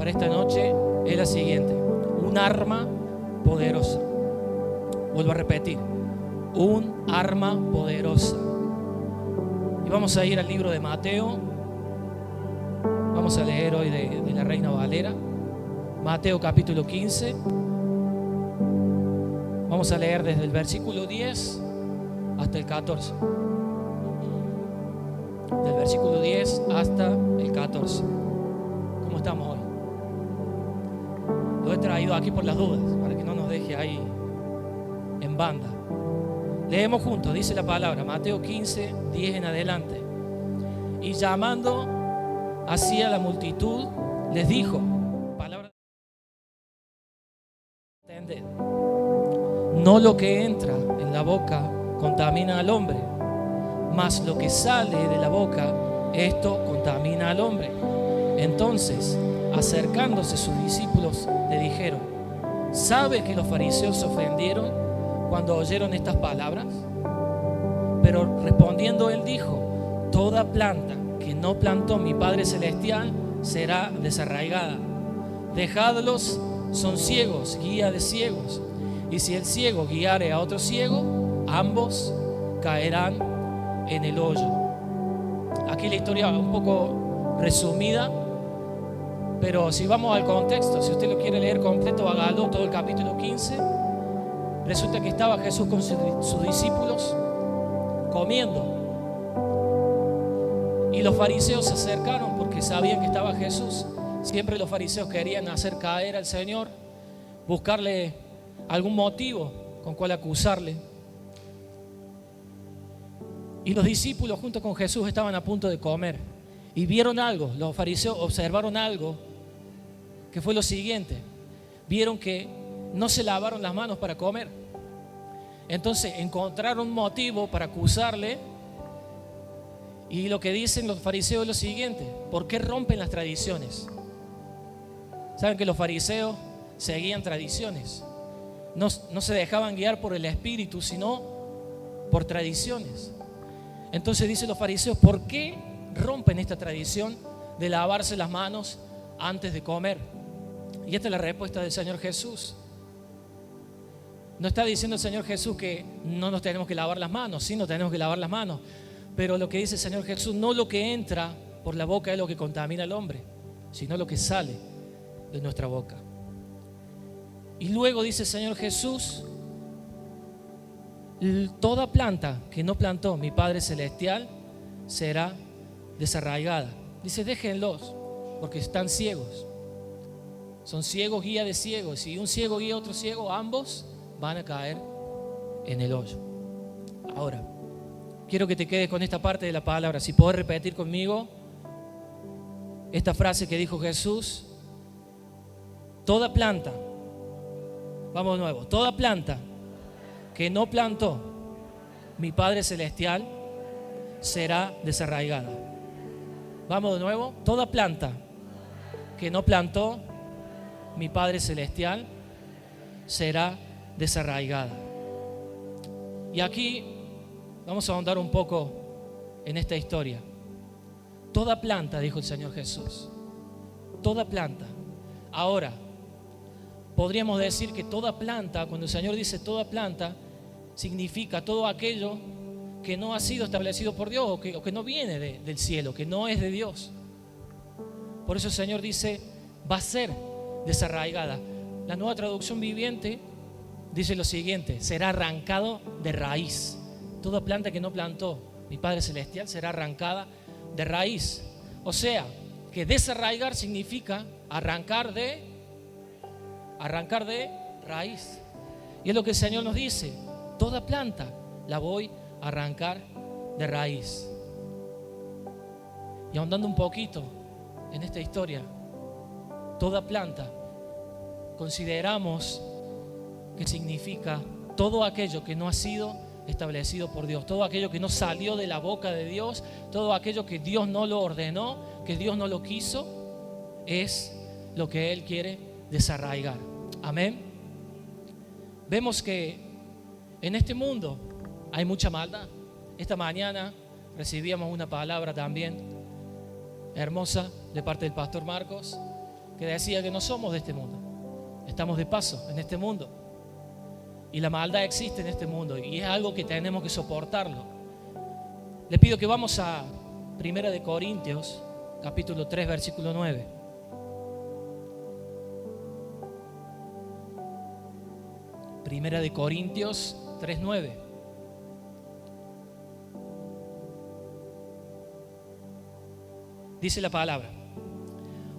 para esta noche es la siguiente: un arma poderosa. Vuelvo a repetir, un arma poderosa. Y vamos a ir al libro de Mateo. Vamos a leer hoy de la Reina Valera, Mateo capítulo 15. Vamos a leer desde el versículo 10 hasta el 14. Del versículo 10 hasta el 14. ¿Cómo estamos hoy? Lo he traído aquí por las dudas, para que no nos deje ahí en banda. Leemos juntos, dice la palabra, Mateo 15, 10 en adelante. Y llamando así a la multitud, les dijo, palabra, ¿entended? No lo que entra en la boca contamina al hombre, mas lo que sale de la boca, esto contamina al hombre. Entonces, acercándose sus discípulos, le dijeron, ¿sabe que los fariseos se ofendieron cuando oyeron estas palabras? Pero respondiendo él dijo, toda planta que no plantó mi Padre Celestial será desarraigada. Dejadlos, son ciegos, guía de ciegos. Y si el ciego guiare a otro ciego, ambos caerán en el hoyo. Aquí la historia un poco resumida, pero si vamos al contexto, si usted lo quiere leer completo, hágalo, todo el capítulo 15. Resulta que estaba Jesús con sus discípulos comiendo. Y los fariseos se acercaron porque sabían que estaba Jesús. Siempre los fariseos querían hacer caer al Señor, buscarle algún motivo con cual acusarle. Y los discípulos junto con Jesús estaban a punto de comer y vieron algo. Los fariseos observaron algo que fue lo siguiente: vieron que no se lavaron las manos para comer. Entonces encontraron un motivo para acusarle. Y lo que dicen los fariseos es lo siguiente: ¿por qué rompen las tradiciones? Saben que los fariseos seguían tradiciones. No se dejaban guiar por el Espíritu, sino por tradiciones. Entonces dicen los fariseos, ¿por qué rompen esta tradición de lavarse las manos antes de comer? Y esta es la respuesta del Señor Jesús. No está diciendo el Señor Jesús que no nos tenemos que lavar las manos. Sí, nos tenemos que lavar las manos. Pero lo que dice el Señor Jesús, no lo que entra por la boca es lo que contamina al hombre, sino lo que sale de nuestra boca. Y luego dice el Señor Jesús, toda planta que no plantó mi Padre Celestial será desarraigada. Dice, déjenlos, porque están ciegos. Son ciegos, guía de ciegos. Si un ciego guía a otro ciego, ambos van a caer en el hoyo. Ahora, quiero que te quedes con esta parte de la palabra. Si podés repetir conmigo esta frase que dijo Jesús. Toda planta, vamos de nuevo, toda planta que no plantó mi Padre Celestial será desarraigada. Vamos de nuevo, toda planta que no plantó mi Padre Celestial será desarraigada. Y aquí vamos a ahondar un poco en esta historia. Toda planta, dijo el Señor Jesús, toda planta. Ahora, podríamos decir que toda planta, cuando el Señor dice toda planta, significa todo aquello que no ha sido establecido por Dios o que no viene del cielo, que no es de Dios. Por eso el Señor dice, va a ser desarraigada. La Nueva Traducción Viviente dice lo siguiente: será arrancado de raíz. Toda planta que no plantó mi Padre Celestial será arrancada de raíz. O sea, que desarraigar significa arrancar de raíz. Y es lo que el Señor nos dice: toda planta la voy a arrancar de raíz. Y ahondando un poquito en esta historia, toda planta consideramos que significa todo aquello que no ha sido establecido por Dios, todo aquello que no salió de la boca de Dios, todo aquello que Dios no lo ordenó, que Dios no lo quiso, es lo que Él quiere desarraigar. Amén. Vemos que en este mundo hay mucha maldad. Esta mañana recibíamos una palabra también hermosa de parte del pastor Marcos, que decía que no somos de este mundo, estamos de paso en este mundo. Y la maldad existe en este mundo y es algo que tenemos que soportarlo. Le pido que vamos a 1 Corintios, capítulo 3, versículo 9. Primera de Corintios 3:9. Dice la palabra: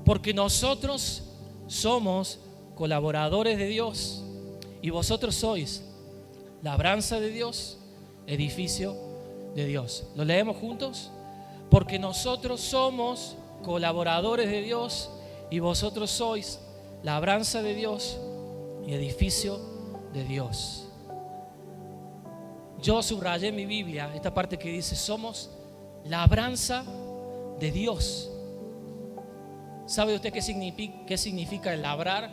porque nosotros somos colaboradores de Dios y vosotros sois labranza de Dios, edificio de Dios. ¿Lo leemos juntos? Porque nosotros somos colaboradores de Dios y vosotros sois labranza de Dios y edificio de Dios. Yo subrayé en mi Biblia esta parte que dice: somos labranza de Dios. ¿Sabe usted qué significa el labrar?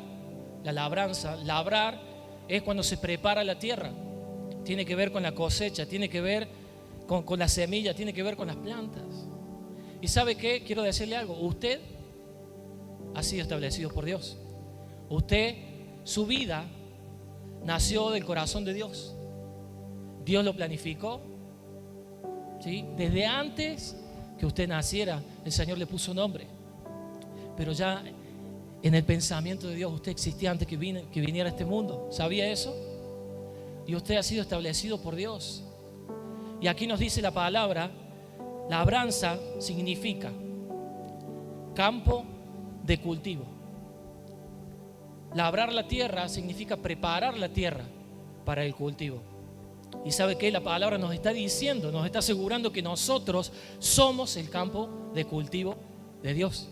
La labranza. Labrar es cuando se prepara la tierra. Tiene que ver con la cosecha, tiene que ver con la semilla, tiene que ver con las plantas. ¿Y sabe qué? Quiero decirle algo. Usted ha sido establecido por Dios. Usted, su vida nació del corazón de Dios. Dios lo planificó, ¿sí? Desde antes que usted naciera, el Señor le puso nombre. Pero ya en el pensamiento de Dios usted existía antes que viniera a este mundo. ¿Sabía eso? Y usted ha sido establecido por Dios. Y aquí nos dice la palabra: labranza significa campo de cultivo. Labrar la tierra significa preparar la tierra para el cultivo. Y ¿sabe qué? La palabra nos está diciendo, nos está asegurando que nosotros somos el campo de cultivo de Dios.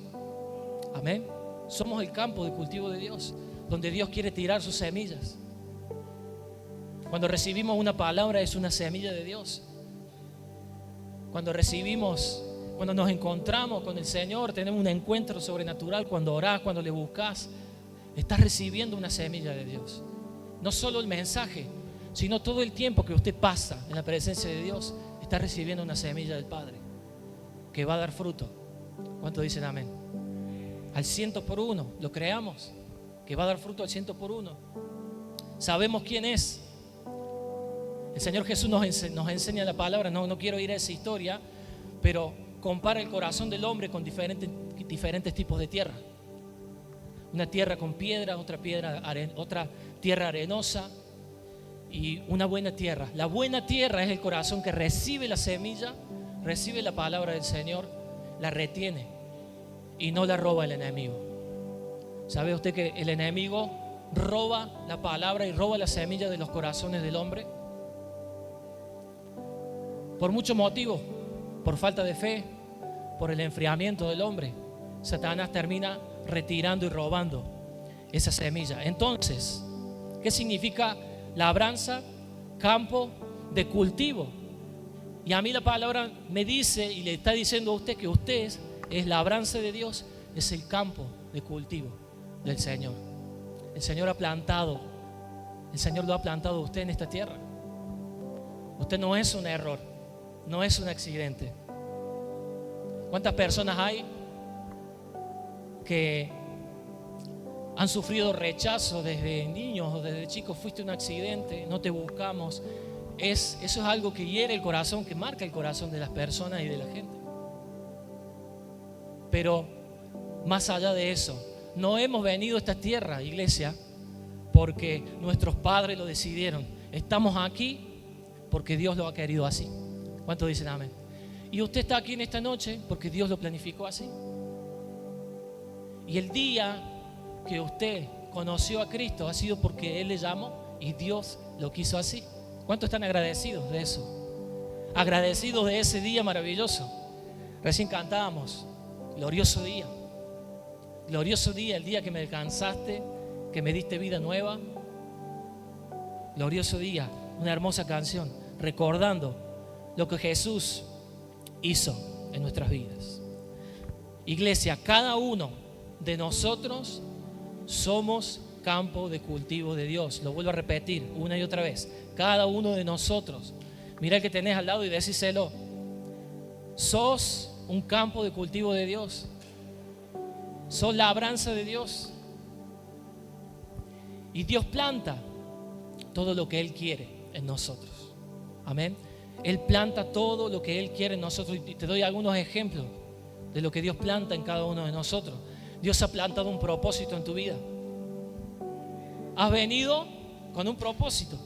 Amén. Somos el campo de cultivo de Dios, donde Dios quiere tirar sus semillas. Cuando recibimos una palabra, es una semilla de Dios. Cuando nos encontramos con el Señor, tenemos un encuentro sobrenatural. Cuando orás, cuando le buscas, estás recibiendo una semilla de Dios. No solo el mensaje, sino todo el tiempo que usted pasa en la presencia de Dios, está recibiendo una semilla del Padre que va a dar fruto. ¿Cuántos dicen amén? Al 100%, lo creamos, que va a dar fruto al 100%. Sabemos quién es. El Señor Jesús nos enseña la palabra. No quiero ir a esa historia, pero compara el corazón del hombre con diferentes tipos de tierra. Una tierra con piedra, otra tierra arenosa y una buena tierra. La buena tierra es el corazón que recibe la semilla, recibe la palabra del Señor, la retiene y no la roba el enemigo. ¿Sabe usted que el enemigo roba la palabra y roba la semilla de los corazones del hombre? Por muchos motivos, por falta de fe, por el enfriamiento del hombre, Satanás termina retirando y robando esa semilla. Entonces, ¿qué significa labranza? Campo de cultivo. Y a mí la palabra me dice y le está diciendo a usted que usted es labranza de Dios, es el campo de cultivo del Señor. El Señor lo ha plantado a usted en esta tierra. Usted no es un error, no es un accidente. ¿Cuántas personas hay que han sufrido rechazo desde niños o desde chicos? Fuiste un accidente, no te buscamos. Eso es algo que hiere el corazón, que marca el corazón de las personas y de la gente. Pero más allá de eso, no hemos venido a esta tierra, iglesia, porque nuestros padres lo decidieron. Estamos aquí porque Dios lo ha querido así. ¿Cuántos dicen amén? Y usted está aquí en esta noche porque Dios lo planificó así. Y el día que usted conoció a Cristo ha sido porque Él le llamó y Dios lo quiso así. ¿Cuántos están agradecidos de eso? Agradecidos de ese día maravilloso. Recién cantábamos, glorioso día. Glorioso día, el día que me alcanzaste, que me diste vida nueva. Glorioso día, una hermosa canción, recordando lo que Jesús hizo en nuestras vidas. Iglesia, cada uno de nosotros somos campo de cultivo de Dios. Lo vuelvo a repetir una y otra vez. Cada uno de nosotros. Mira el que tenés al lado y decíselo. Sos un campo de cultivo de Dios. Sos labranza de Dios. Y Dios planta todo lo que Él quiere en nosotros. Amén. Él planta todo lo que Él quiere en nosotros. Y te doy algunos ejemplos de lo que Dios planta en cada uno de nosotros. Dios ha plantado un propósito en tu vida. Has venido con un propósito.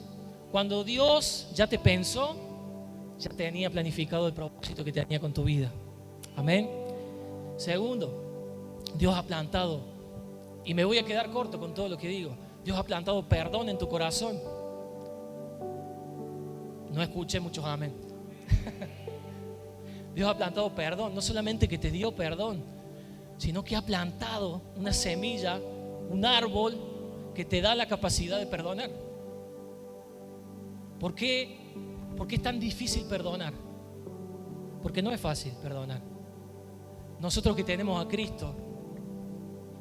Cuando Dios ya te pensó, ya tenía planificado el propósito que tenía con tu vida. Amén. Segundo, Dios ha plantado, y me voy a quedar corto con todo lo que digo, Dios ha plantado perdón en tu corazón. No escuché muchos amén. Dios ha plantado perdón, no solamente que te dio perdón, sino que ha plantado una semilla, un árbol que te da la capacidad de perdonar. ¿Por qué es tan difícil perdonar? Porque no es fácil perdonar. Nosotros que tenemos a Cristo,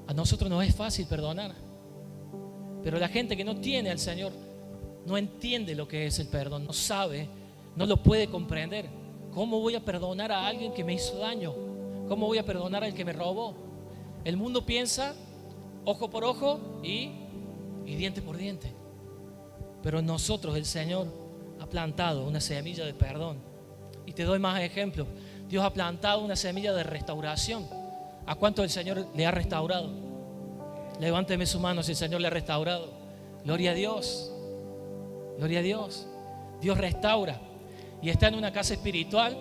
a nosotros no es fácil perdonar. Pero la gente que no tiene al Señor no entiende lo que es el perdón, no sabe, no lo puede comprender. ¿Cómo voy a perdonar a alguien que me hizo daño? ¿Cómo voy a perdonar al que me robó? El mundo piensa ojo por ojo y diente por diente. Pero en nosotros el Señor ha plantado una semilla de perdón. Y te doy más ejemplos. Dios ha plantado una semilla de restauración. ¿A cuánto el Señor le ha restaurado? Levánteme su mano si el Señor le ha restaurado. Gloria a Dios. Gloria a Dios. Dios restaura. Y está en una casa espiritual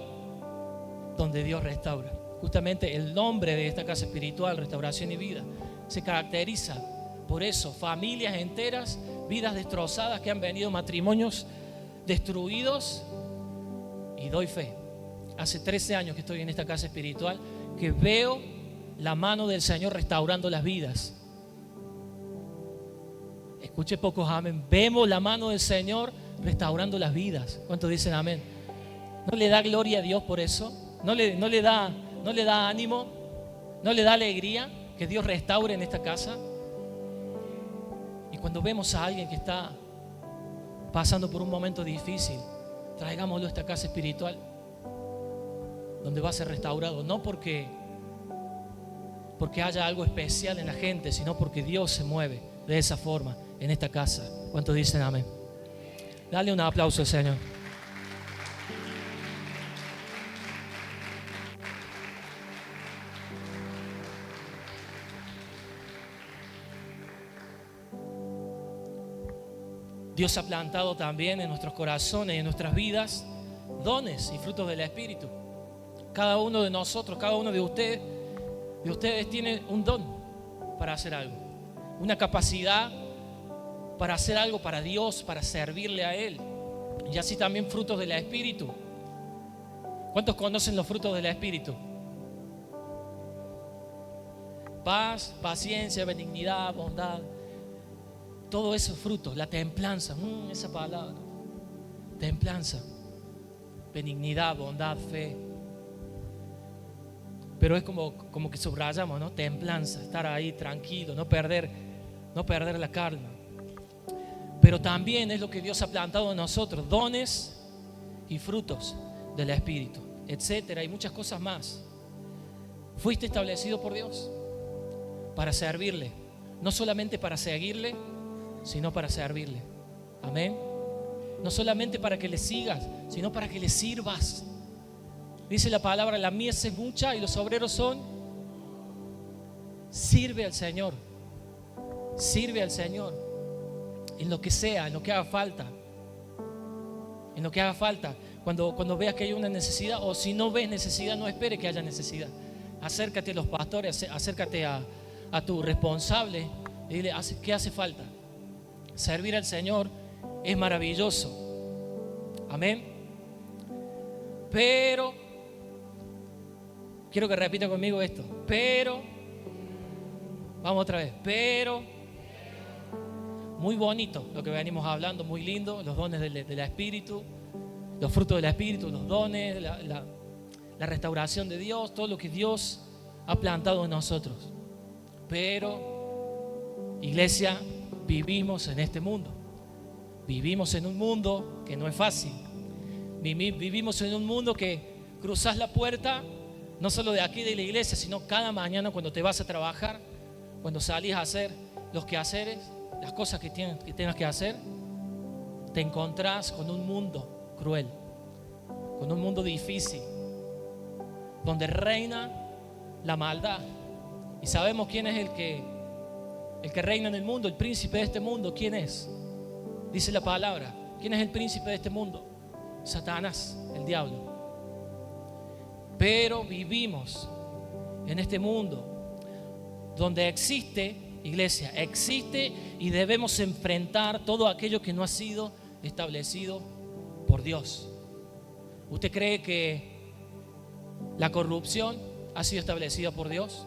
donde Dios restaura. Justamente el nombre de esta casa espiritual, Restauración y Vida, se caracteriza por eso. Familias enteras, vidas destrozadas que han venido, matrimonios destruidos. Y doy fe. Hace 13 años que estoy en esta casa espiritual, que veo la mano del Señor restaurando las vidas. Escuche pocos amén. Vemos la mano del Señor restaurando las vidas. ¿Cuántos dicen amén? ¿No le da gloria a Dios por eso? ¿No le da ánimo? ¿No le da alegría que Dios restaure en esta casa? Y cuando vemos a alguien que está pasando por un momento difícil, traigámoslo a esta casa espiritual donde va a ser restaurado, no porque haya algo especial en la gente, sino porque Dios se mueve de esa forma en esta casa. ¿Cuántos dicen amén? Dale un aplauso al Señor. Dios ha plantado también en nuestros corazones y en nuestras vidas dones y frutos del Espíritu. Cada uno de nosotros, cada uno de ustedes tiene un don para hacer algo, una capacidad para hacer algo para Dios, para servirle a Él. Y así también frutos del Espíritu. ¿Cuántos conocen los frutos del Espíritu? Paz, paciencia, benignidad, bondad. Todos esos frutos, la templanza, esa palabra, templanza, benignidad, bondad, fe. Pero es como que subrayamos, ¿no? Templanza, estar ahí tranquilo, no perder la calma. Pero también es lo que Dios ha plantado en nosotros, dones y frutos del Espíritu, etcétera, y muchas cosas más. Fuiste establecido por Dios para servirle, no solamente para seguirle, sino para servirle. Amén. No solamente para que le sigas, sino para que le sirvas. Dice la palabra, la mies es mucha y los obreros son. Sirve al Señor. Sirve al Señor. En lo que sea, en lo que haga falta. En lo que haga falta. Cuando veas que hay una necesidad, o si no ves necesidad, no espere que haya necesidad. Acércate a los pastores, acércate a tu responsable y dile, ¿qué hace falta? Servir al Señor es maravilloso. Amén. Pero quiero que repita conmigo esto. Vamos otra vez. Pero muy bonito lo que venimos hablando, muy lindo, los dones del Espíritu, los frutos del Espíritu, los dones, la restauración de Dios, todo lo que Dios ha plantado en nosotros. Pero, iglesia, vivimos en este mundo. Vivimos en un mundo que no es fácil. Vivimos en un mundo que cruzas la puerta, no solo de aquí de la iglesia, sino cada mañana cuando te vas a trabajar, cuando salís a hacer los quehaceres, las cosas que tengas que hacer, te encontrás con un mundo cruel, con un mundo difícil, donde reina la maldad. Y sabemos quién es el que reina en el mundo, el príncipe de este mundo. ¿Quién es? Dice la palabra. ¿Quién es el príncipe de este mundo? Satanás, el diablo. Pero vivimos en este mundo donde existe, iglesia, existe, y debemos enfrentar todo aquello que no ha sido establecido por Dios. ¿Usted cree que la corrupción ha sido establecida por Dios?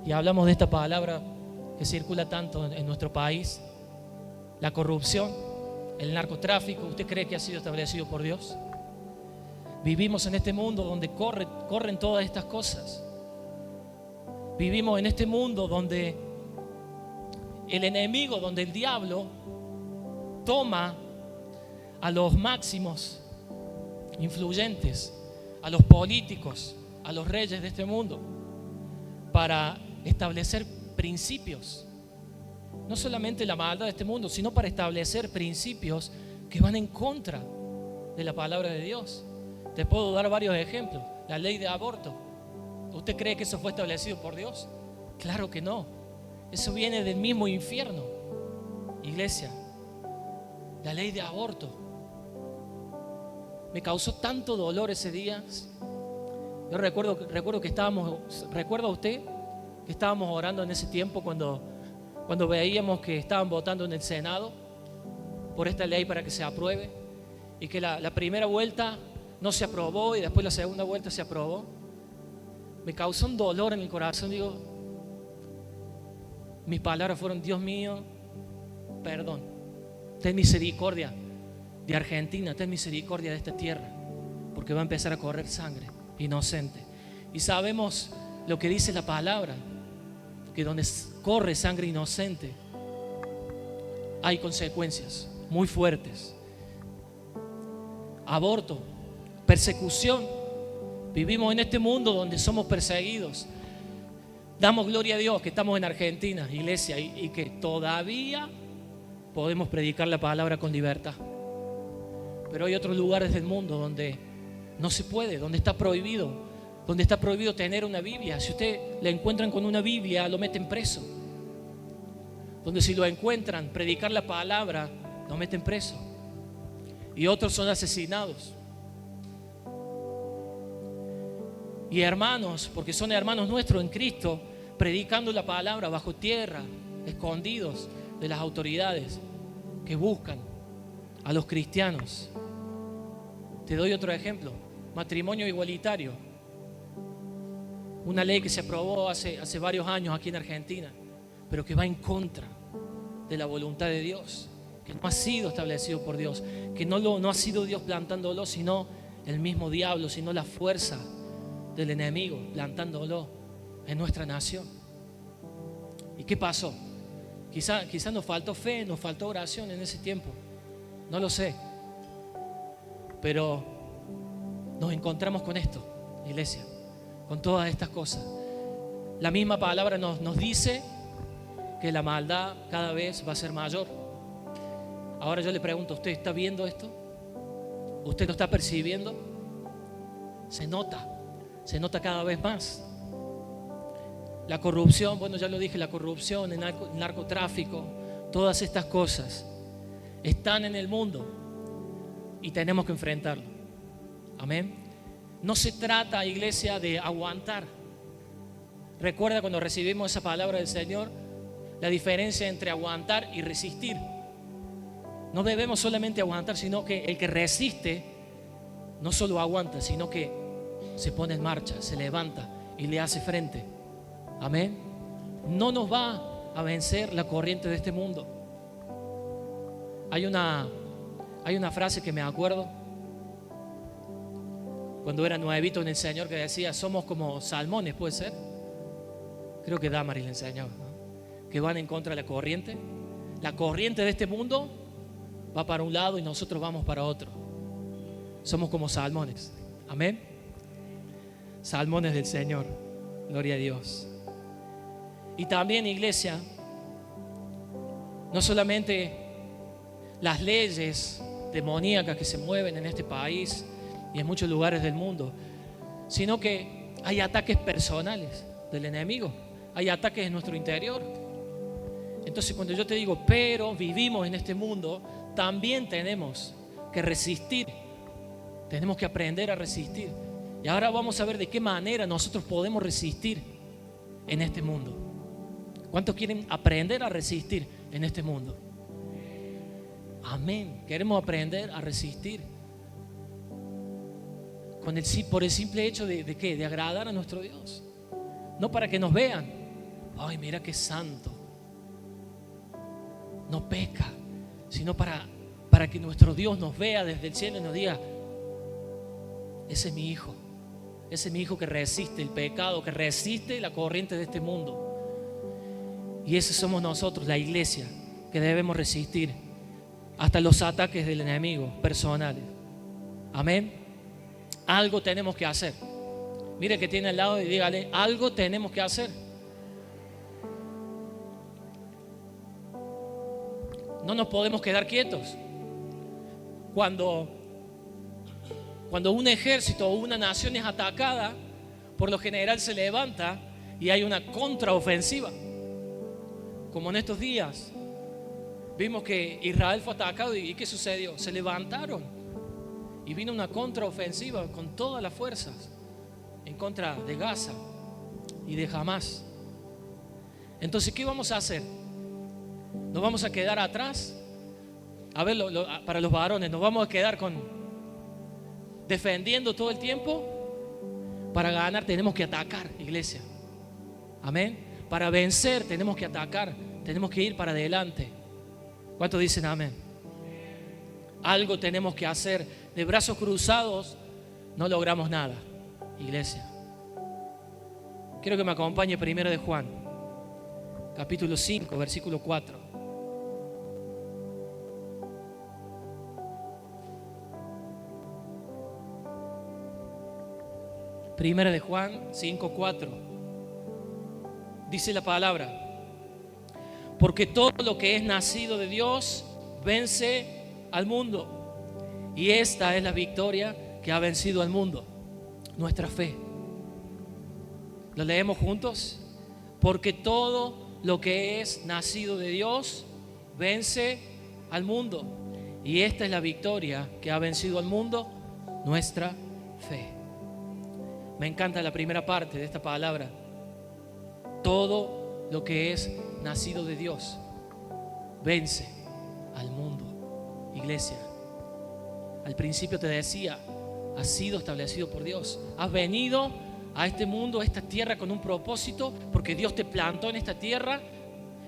Y hablamos de esta palabra que circula tanto en nuestro país. La corrupción, el narcotráfico, ¿usted cree que ha sido establecido por Dios? Vivimos en este mundo donde corren todas estas cosas. Vivimos en este mundo donde el enemigo, donde el diablo toma a los máximos influyentes, a los políticos, a los reyes de este mundo, para establecer principios. No solamente la maldad de este mundo, sino para establecer principios que van en contra de la palabra de Dios. Te puedo dar varios ejemplos. La ley de aborto. ¿Usted cree que eso fue establecido por Dios? Claro que no. Eso viene del mismo infierno. Iglesia, la ley de aborto me causó tanto dolor ese día. Yo recuerdo que ¿recuerda usted que estábamos orando en ese tiempo cuando veíamos que estaban votando en el Senado por esta ley para que se apruebe, y que la primera vuelta no se aprobó y después la segunda vuelta se aprobó? Me causó un dolor en el corazón. Digo, mis palabras fueron: Dios mío, perdón, ten misericordia de Argentina, ten misericordia de esta tierra, porque va a empezar a correr sangre inocente. Y sabemos lo que dice la palabra, que donde corre sangre inocente hay consecuencias muy fuertes. Aborto, persecución. Vivimos en este mundo donde somos perseguidos. Damos gloria a Dios que estamos en Argentina, iglesia, y que todavía podemos predicar la palabra con libertad. Pero hay otros lugares del mundo donde no se puede, donde está prohibido tener una Biblia. Si usted le encuentran con una Biblia, lo meten preso. Donde si lo encuentran predicar la palabra, lo meten preso. Y otros son asesinados. Y hermanos, porque son hermanos nuestros en Cristo, predicando la palabra bajo tierra, escondidos de las autoridades que buscan a los cristianos. Te doy otro ejemplo: matrimonio igualitario. Una ley que se aprobó hace varios años aquí en Argentina, pero que va en contra de la voluntad de Dios, que no ha sido establecido por Dios, que no ha sido Dios plantándolo, sino el mismo diablo, sino la fuerza del enemigo plantándolo en nuestra nación. ¿Y qué pasó? Quizá nos faltó fe, nos faltó oración en ese tiempo, no lo sé, pero nos encontramos con esto, iglesia, con todas estas cosas. La misma palabra nos dice que la maldad cada vez va a ser mayor. Ahora yo le pregunto: ¿usted está viendo esto? ¿Usted lo está percibiendo? Se nota cada vez más. La corrupción, bueno, ya lo dije, la corrupción, el narcotráfico, todas estas cosas están en el mundo y tenemos que enfrentarlo. Amén. No se trata, iglesia, de aguantar. Recuerda cuando recibimos esa palabra del Señor, la diferencia entre aguantar y resistir. No debemos solamente aguantar, sino que el que resiste no solo aguanta, sino que se pone en marcha, se levanta y le hace frente. Amén. No nos va a vencer la corriente de este mundo. Hay una frase que me acuerdo cuando era nuevito en el Señor, que decía: somos como salmones, ¿puede ser? Creo que Damaris le enseñaba, ¿no? Que van en contra de la corriente. La corriente de este mundo va para un lado y nosotros vamos para otro. Somos como salmones. Amén. salmones del Señor. Gloria a Dios. Y también, iglesia, no solamente las leyes demoníacas que se mueven en este país y en muchos lugares del mundo, sino que hay ataques personales del enemigo, hay ataques en nuestro interior. Entonces, cuando yo te digo, pero vivimos en este mundo, también tenemos que resistir, tenemos que aprender a resistir. Y ahora vamos a ver de qué manera nosotros podemos resistir en este mundo. ¿Cuántos quieren aprender a resistir en este mundo? Amén. Queremos aprender a resistir por el simple hecho ¿de qué? De agradar a nuestro Dios. No para que nos vean. Ay, mira qué santo. No peca, sino para que nuestro Dios nos vea desde el cielo y nos diga: ese es mi hijo. Ese es mi hijo que resiste el pecado, que resiste la corriente de este mundo. Y ese somos nosotros, la iglesia, que debemos resistir hasta los ataques del enemigo personales. Amén. Algo tenemos que hacer. Mire que tiene al lado y dígale: algo tenemos que hacer. No nos podemos quedar quietos. Cuando un ejército o una nación es atacada, por lo general se levanta y hay una contraofensiva. Como en estos días vimos que Israel fue atacado y ¿qué sucedió? Se levantaron y vino una contraofensiva con todas las fuerzas en contra de Gaza y de Hamás. Entonces, ¿qué vamos a hacer? ¿Nos vamos a quedar atrás? A ver, para los varones, ¿nos vamos a quedar defendiendo todo el tiempo? Para ganar tenemos que atacar, iglesia. Amén. Para vencer tenemos que atacar, tenemos que ir para adelante. ¿Cuántos dicen amén? Algo tenemos que hacer. De brazos cruzados no logramos nada, iglesia. Quiero que me acompañe primero de Juan, capítulo 5, versículo 4. Primera de Juan 5:4. Dice la palabra: porque todo lo que es nacido de Dios vence al mundo. Y esta es la victoria que ha vencido al mundo: nuestra fe. ¿Lo leemos juntos? Porque todo lo que es nacido de Dios vence al mundo. Y esta es la victoria que ha vencido al mundo: nuestra fe. Me encanta la primera parte de esta palabra. Todo lo que es nacido de Dios vence al mundo. Iglesia, al principio te decía, has sido establecido por Dios. Has venido a este mundo, a esta tierra con un propósito, porque Dios te plantó en esta tierra.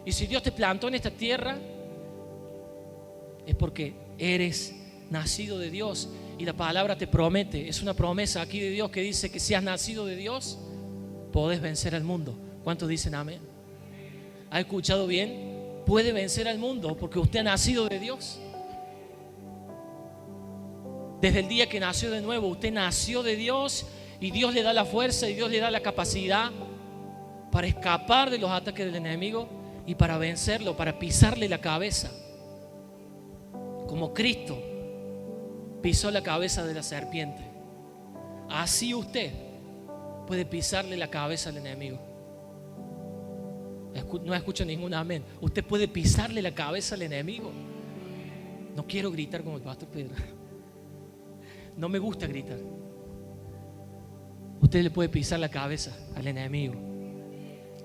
Y si Dios te plantó en esta tierra, es porque eres nacido de Dios. Y la palabra te promete, es una promesa aquí de Dios que dice que si has nacido de Dios, podés vencer al mundo. ¿Cuántos dicen amén? ¿Ha escuchado bien? Puede vencer al mundo porque usted ha nacido de Dios. Desde el día que nació de nuevo, usted nació de Dios y Dios le da la fuerza y Dios le da la capacidad para escapar de los ataques del enemigo y para vencerlo, para pisarle la cabeza. Como Cristo pisó la cabeza de la serpiente, así usted puede pisarle la cabeza al enemigo. No escucho ningún amén. Usted puede pisarle la cabeza al enemigo. No quiero gritar como el pastor Pedro. No me gusta gritar. Usted le puede pisar la cabeza al enemigo.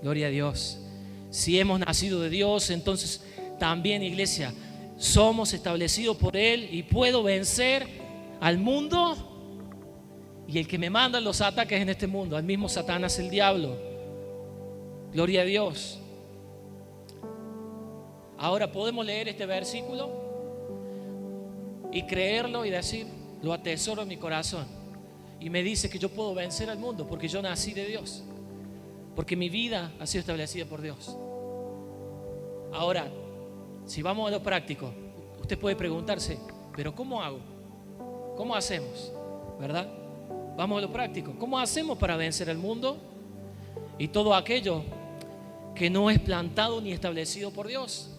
Gloria a Dios. Si hemos nacido de Dios, entonces también, iglesia, somos establecidos por Él y puedo vencer al mundo y el que me manda los ataques en este mundo, al mismo Satanás, el diablo. Gloria a Dios. Ahora podemos leer este versículo y creerlo y decir: lo atesoro en mi corazón. Y me dice que yo puedo vencer al mundo porque yo nací de Dios, porque mi vida ha sido establecida por Dios. Ahora, si vamos a lo práctico, usted puede preguntarse: ¿pero cómo hago? ¿Cómo hacemos? ¿Verdad? Vamos a lo práctico. ¿Cómo hacemos para vencer el mundo y todo aquello que no es plantado ni establecido por Dios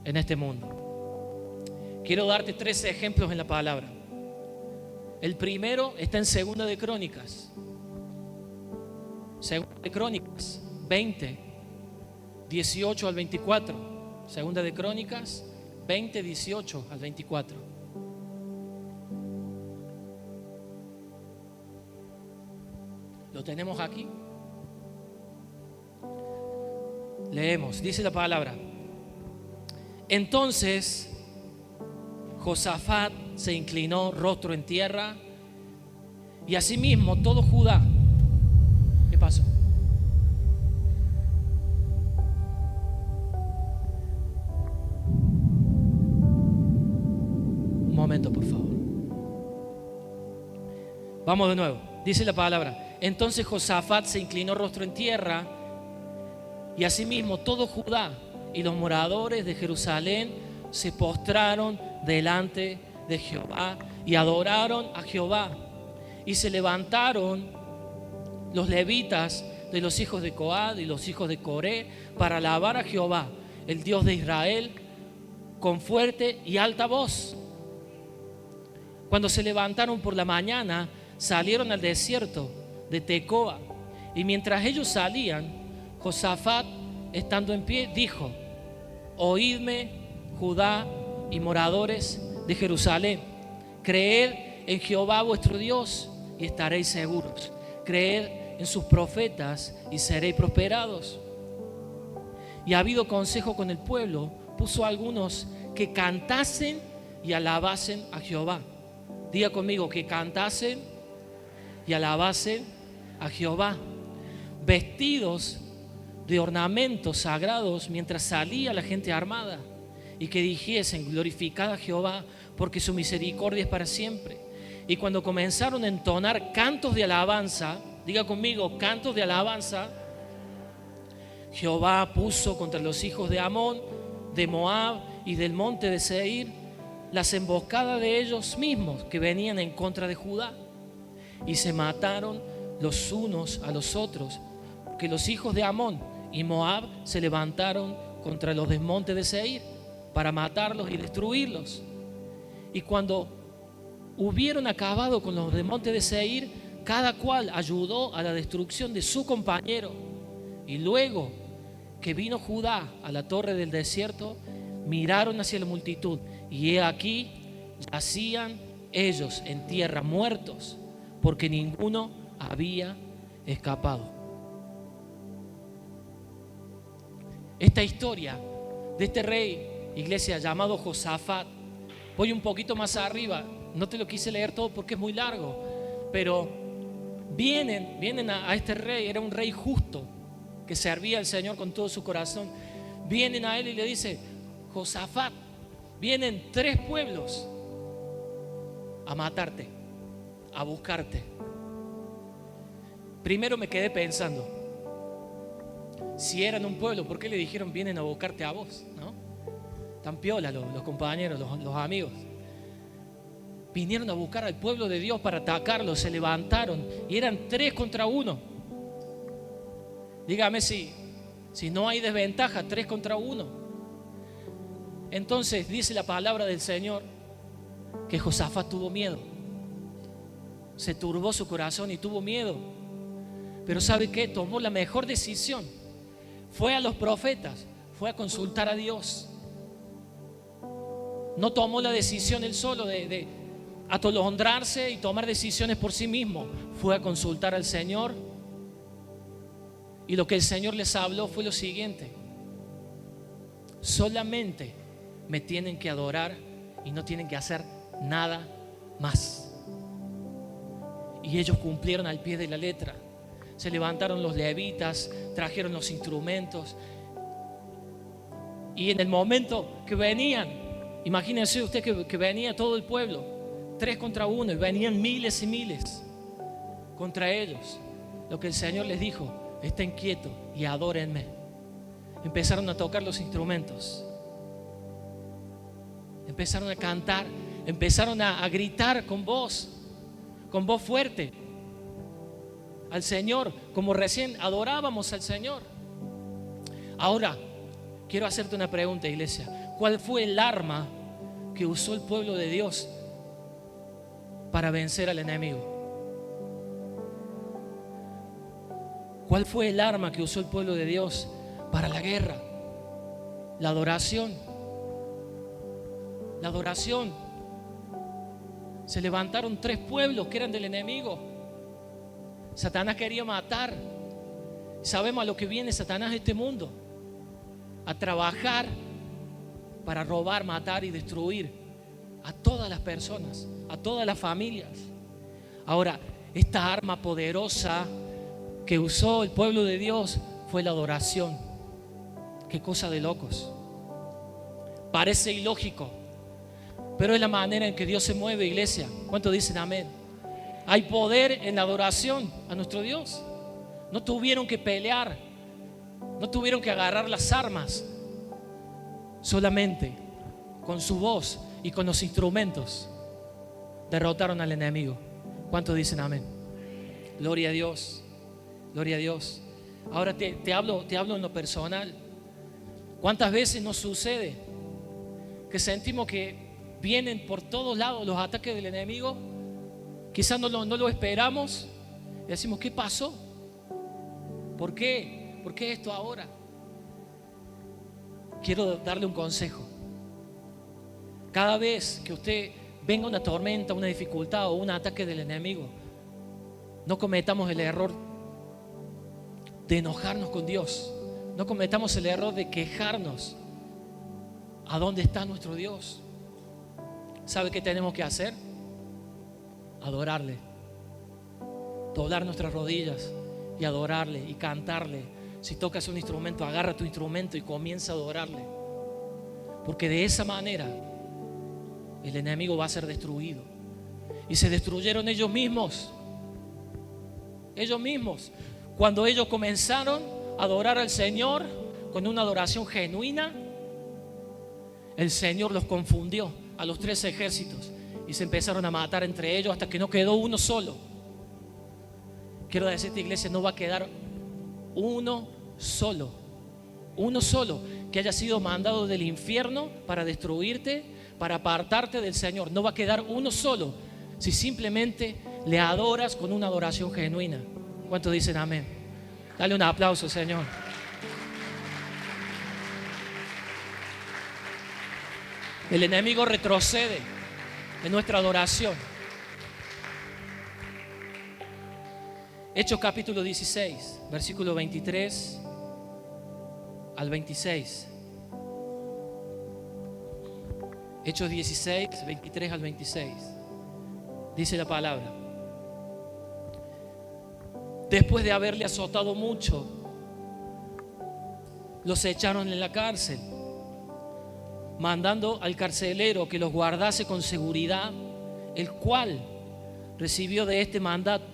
en este mundo? Quiero darte 3 ejemplos en la palabra. El primero está en Segunda de Crónicas. Segunda de Crónicas 20, 18 al 24. Segunda de Crónicas 20, 18 al 24. ¿Lo tenemos aquí? Leemos, dice la palabra. Entonces Josafat se inclinó rostro en tierra, y asimismo todo Judá. ¿Qué pasó? Un momento, por favor. Vamos de nuevo. Dice la palabra. Entonces Josafat se inclinó rostro en tierra, y asimismo todo Judá y los moradores de Jerusalén se postraron delante de Jehová y adoraron a Jehová. Y se levantaron los levitas de los hijos de Coad y los hijos de Coré para alabar a Jehová, el Dios de Israel, con fuerte y alta voz. Cuando se levantaron por la mañana, salieron al desierto de Tecoa, y mientras ellos salían, Josafat, estando en pie, dijo: oídme, Judá y moradores de Jerusalén, creed en Jehová vuestro Dios y estaréis seguros, creed en sus profetas y seréis prosperados. Y ha habido consejo con el pueblo, puso a algunos que cantasen y alabasen a Jehová. Diga conmigo, que cantasen y alabasen a Jehová, vestidos de ornamentos sagrados mientras salía la gente armada, y que dijesen: glorificad a Jehová, porque su misericordia es para siempre. Y cuando comenzaron a entonar cantos de alabanza, diga conmigo, cantos de alabanza, Jehová puso contra los hijos de Amón, de Moab y del monte de Seir las emboscadas de ellos mismos que venían en contra de Judá, y se mataron los unos a los otros, porque los hijos de Amón y Moab se levantaron contra los del monte de Seir para matarlos y destruirlos. Y cuando hubieron acabado con los del monte de Seir, cada cual ayudó a la destrucción de su compañero. Y luego que vino Judá a la torre del desierto, miraron hacia la multitud, y he aquí yacían ellos en tierra muertos, porque ninguno había escapado. Esta historia de este rey, iglesia, llamado Josafat, voy un poquito más arriba, no te lo quise leer todo porque es muy largo, pero vienen a este rey. Era un rey justo que servía al Señor con todo su corazón. Vienen a él y le dice: Josafat, vienen 3 pueblos a matarte, a buscarte. Primero me quedé pensando, si eran un pueblo, ¿por qué le dijeron vienen a buscarte a vos? ¿No? Tan piola los compañeros, los amigos. Vinieron a buscar al pueblo de Dios para atacarlo, se levantaron y eran 3 contra 1. Dígame si no hay desventaja, 3 contra 1. Entonces dice la palabra del Señor que Josafat tuvo miedo. Se turbó su corazón y tuvo miedo. Pero ¿sabe qué? Tomó la mejor decisión. Fue a los profetas, fue a consultar a Dios. No tomó la decisión él solo de atolondrarse y tomar decisiones por sí mismo. Fue a consultar al Señor. Y lo que el Señor les habló fue lo siguiente: solamente me tienen que adorar y no tienen que hacer nada más. Y ellos cumplieron al pie de la letra. Se levantaron los levitas, trajeron los instrumentos, y en el momento que venían, imagínense usted que venía todo el pueblo, 3 contra 1, y venían miles y miles contra ellos. Lo que el Señor les dijo: estén quietos y adórenme. Empezaron a tocar los instrumentos, empezaron a cantar, empezaron a gritar con voz fuerte. al Señor, como recién adorábamos al Señor. Ahora, quiero hacerte una pregunta, iglesia. ¿Cuál fue el arma que usó el pueblo de Dios para vencer al enemigo? ¿Cuál fue el arma que usó el pueblo de Dios para la guerra? La adoración. La adoración. Se levantaron 3 pueblos que eran del enemigo. Satanás quería matar. Sabemos a lo que viene Satanás a este mundo: a trabajar para robar, matar y destruir a todas las personas, a todas las familias. Ahora, esta arma poderosa que usó el pueblo de Dios fue la adoración. Qué cosa de locos. Parece ilógico, pero es la manera en que Dios se mueve, iglesia. ¿Cuántos dicen amén? Hay poder en la adoración a nuestro Dios. No tuvieron que pelear, no tuvieron que agarrar las armas. Solamente con su voz y con los instrumentos derrotaron al enemigo. ¿Cuántos dicen amén? Gloria a Dios, gloria a Dios. Ahora te hablo en lo personal. ¿Cuántas veces nos sucede que sentimos que vienen por todos lados los ataques del enemigo? Quizás no lo esperamos y decimos: ¿qué pasó? ¿Por qué? ¿Por qué esto ahora? Quiero darle un consejo. Cada vez que usted venga una tormenta, una dificultad o un ataque del enemigo, no cometamos el error de enojarnos con Dios. No cometamos el error de quejarnos. ¿A dónde está nuestro Dios? ¿Sabe qué tenemos que hacer? Adorarle. Doblar nuestras rodillas y adorarle y cantarle. Si tocas un instrumento, agarra tu instrumento y comienza a adorarle. Porque de esa manera el enemigo va a ser destruido. Y se destruyeron ellos mismos. Ellos mismos. Cuando ellos comenzaron a adorar al Señor con una adoración genuina, el Señor los confundió a los 3 ejércitos y se empezaron a matar entre ellos hasta que no quedó uno solo. Quiero decirte, iglesia, no va a quedar uno solo que haya sido mandado del infierno para destruirte, para apartarte del Señor. No va a quedar uno solo si simplemente le adoras con una adoración genuina. ¿Cuántos dicen amén? Dale un aplauso, Señor. El enemigo retrocede en nuestra adoración. Hechos capítulo 16, versículo 23 al 26. Hechos 16, 23 al 26. Dice la palabra: después de haberle azotado mucho, los echaron en la cárcel, mandando al carcelero que los guardase con seguridad, el cual recibió este mandato,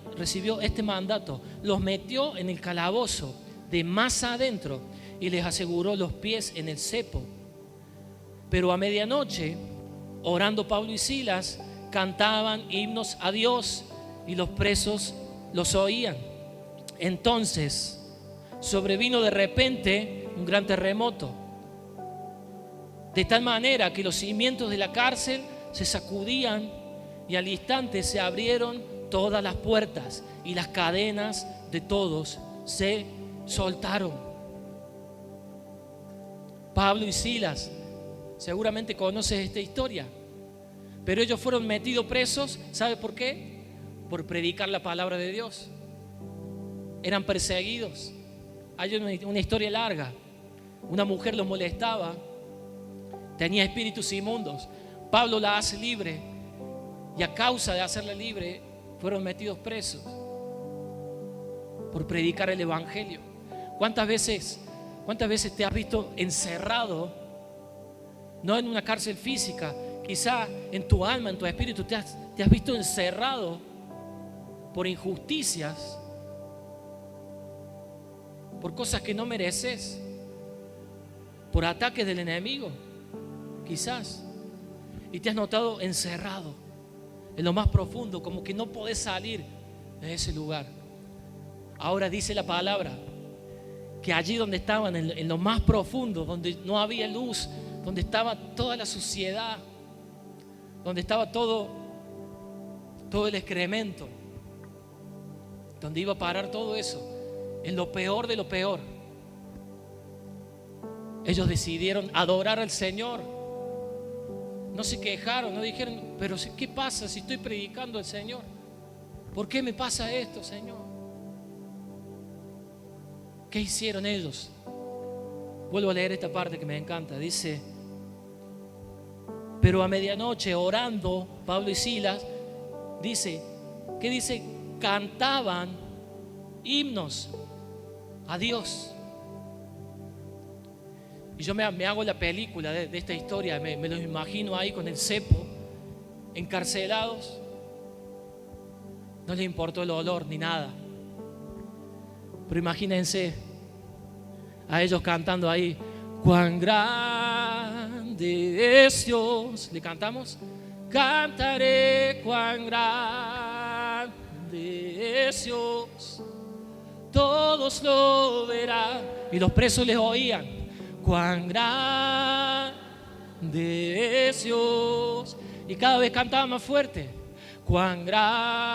los metió en el calabozo de más adentro y les aseguró los pies en el cepo. Pero a medianoche, orando Pablo y Silas, cantaban himnos a Dios y los presos los oían. Entonces sobrevino de repente un gran terremoto, de tal manera que los cimientos de la cárcel se sacudían y al instante se abrieron todas las puertas y las cadenas de todos se soltaron. Pablo y Silas, seguramente conoces esta historia, pero ellos fueron metidos presos. ¿Sabe por qué? Por predicar la palabra de Dios. Eran perseguidos. Hay una historia larga. Una mujer los molestaba, tenía espíritus inmundos. Pablo la hace libre y a causa de hacerla libre fueron metidos presos por predicar el evangelio. ¿Cuántas veces te has visto encerrado? No en una cárcel física, quizá en tu alma, en tu espíritu te has visto encerrado por injusticias, por cosas que no mereces, por ataques del enemigo, quizás, y te has notado encerrado en lo más profundo, como que no podés salir de ese lugar. Ahora dice la palabra que allí donde estaban, en lo más profundo, donde no había luz, donde estaba toda la suciedad, donde estaba todo el excremento, donde iba a parar todo eso, en lo peor de lo peor, ellos decidieron adorar al Señor. No se quejaron, no dijeron, pero ¿qué pasa si estoy predicando al Señor? ¿Por qué me pasa esto, Señor? ¿Qué hicieron ellos? Vuelvo a leer esta parte que me encanta. Dice: pero a medianoche, orando, Pablo y Silas, dice, ¿qué dice? Cantaban himnos a Dios. Y yo me hago la película de esta historia, me los imagino ahí con el cepo, encarcelados. No les importó el olor ni nada. Pero imagínense a ellos cantando ahí: cuán grande es Dios. ¿Le cantamos? Cantaré cuán grande es Dios, todos lo verán. Y los presos les oían: cuán grande es Dios. Y cada vez cantaban más fuerte: cuán grande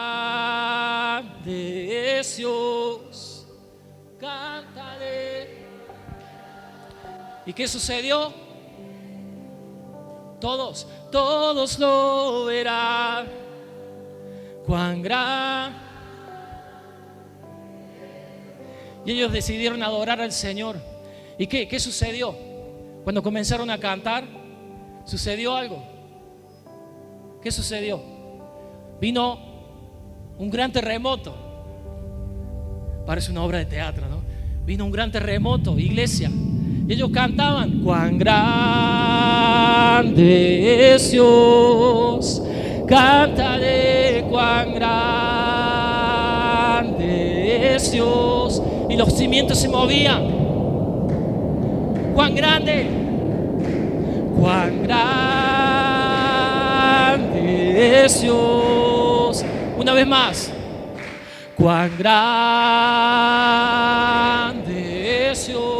es Dios, cántale. ¿Y qué sucedió? Todos lo verán. Cuán grande. Y ellos decidieron adorar al Señor. ¿Y qué sucedió? Cuando comenzaron a cantar, sucedió algo. ¿Qué sucedió? Vino un gran terremoto. Parece una obra de teatro, ¿no? Vino un gran terremoto, iglesia. Y ellos cantaban: cuán grande es Dios, cántale cuán grande es Dios. Y los cimientos se movían. Cuán grande es Dios. Una vez más: cuán grande es Dios.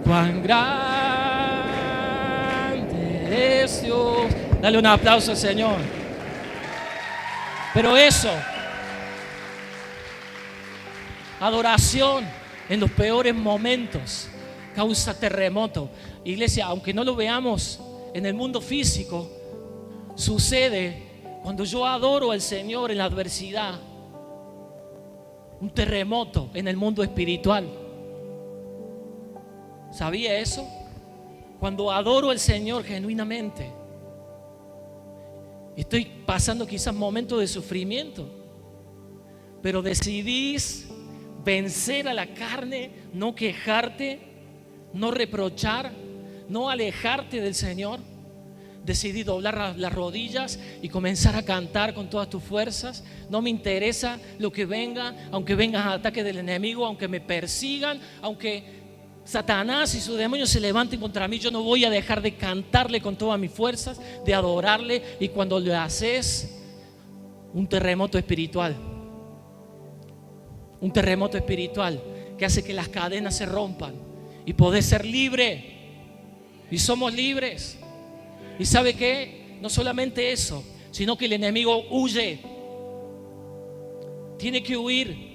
Cuán grande es Dios. Dale un aplauso al Señor. Pero eso, adoración en los peores momentos, causa terremoto. Iglesia, aunque no lo veamos en el mundo físico, sucede cuando yo adoro al Señor en la adversidad. Un terremoto en el mundo espiritual. ¿Sabía eso? Cuando adoro al Señor genuinamente, estoy pasando quizás momentos de sufrimiento, pero decidís vencer a la carne, no quejarte, no reprochar, no alejarte del Señor. Decidí doblar las rodillas y comenzar a cantar con todas tus fuerzas. No me interesa lo que venga, aunque vengan ataques del enemigo, aunque me persigan, aunque Satanás y sus demonios se levanten contra mí, yo no voy a dejar de cantarle con todas mis fuerzas, de adorarle. Y cuando lo haces, un terremoto espiritual que hace que las cadenas se rompan y podés ser libre. Y somos libres. ¿Y sabe qué? No solamente eso, sino que el enemigo huye. Tiene que huir.